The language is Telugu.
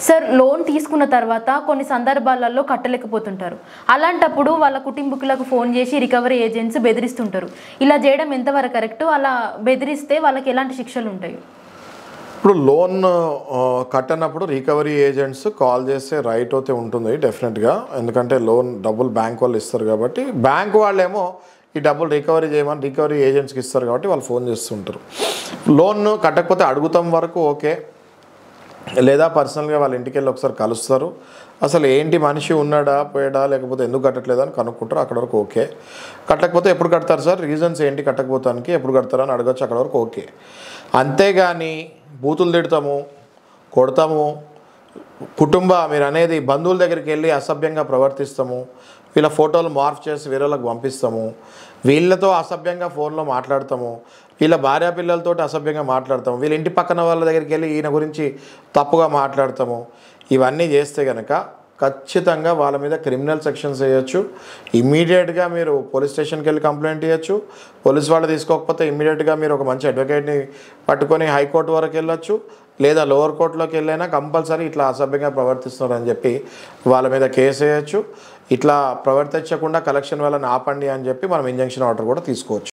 సార్ లోన్ తీసుకున్న తర్వాత కొన్ని సందర్భాలలో కట్టలేకపోతుంటారు. అలాంటప్పుడు వాళ్ళ కుటుంబీకులకు ఫోన్ చేసి రికవరీ ఏజెంట్స్ బెదిరిస్తుంటారు. ఇలా చేయడం ఎంతవరకు కరెక్ట్? అలా బెదిరిస్తే వాళ్ళకి ఎలాంటి శిక్షలు ఉంటాయి? ఇప్పుడు లోన్ కట్టనప్పుడు రికవరీ ఏజెంట్స్ కాల్ చేసే రైట్ అయితే ఉంటుంది డెఫినెట్గా. ఎందుకంటే లోన్ డబ్బులు బ్యాంక్ వాళ్ళు ఇస్తారు కాబట్టి, బ్యాంక్ వాళ్ళేమో ఈ డబ్బులు రికవరీ చేయమని రికవరీ ఏజెంట్స్కి ఇస్తారు కాబట్టి వాళ్ళు ఫోన్ చేస్తుంటారు. లోన్ కట్టకపోతే అడుగుతాం వరకు ఓకే, లేదా పర్సనల్గా వాళ్ళ ఇంటికి వెళ్ళి ఒకసారి కలుస్తారు. అసలు ఏంటి మనిషి ఉన్నాడా పోయాడా లేకపోతే ఎందుకు కట్టట్లేదు అని కనుక్కుంటారు. అక్కడ వరకు ఓకే. కట్టకపోతే ఎప్పుడు కడతారు సార్, రీజన్స్ ఏంటి కట్టకపోతానికి, ఎప్పుడు కడతారు అని అడగచ్చు. అక్కడ వరకు ఓకే. అంతేగాని బూతులు తిడతాము, కొడతాము, మీరు అనేది బంధువుల దగ్గరికి వెళ్ళి అసభ్యంగా ప్రవర్తిస్తాము, వీళ్ళ ఫోటోలు మార్ఫ్ చేసి వేరే వాళ్ళకి పంపిస్తాము, వీళ్ళతో అసభ్యంగా ఫోన్లో మాట్లాడతాము, వీళ్ళ భార్య పిల్లలతో అసభ్యంగా మాట్లాడతాము, వీళ్ళ ఇంటి పక్కన వాళ్ళ దగ్గరికి వెళ్ళి ఈయన గురించి తప్పుగా మాట్లాడతాము. ఇవన్నీ చేస్తే కనుక ఖచ్చితంగా వాళ్ళ మీద క్రిమినల్ సెక్షన్స్ వేయచ్చు. ఇమ్మీడియట్గా మీరు పోలీస్ స్టేషన్కి వెళ్ళి కంప్లైంట్ ఇవ్వచ్చు. పోలీస్ వాళ్ళు తీసుకోకపోతే ఇమ్మీడియట్గా మీరు ఒక మంచి అడ్వకేట్ని పట్టుకొని హైకోర్టు వరకు వెళ్ళొచ్చు, లేదా లోవర్ కోర్టులోకి వెళ్ళైనా కంపల్సరీ ఇట్లా అసభ్యంగా ప్రవర్తిస్తున్నారని చెప్పి వాళ్ళ మీద కేసు వేయచ్చు. ఇట్లా ప్రవర్తించకుండా కలెక్షన్ వాళ్ళని ఆపండి అని చెప్పి మనం ఇంజంక్షన్ ఆర్డర్ కూడా తీసుకోవచ్చు.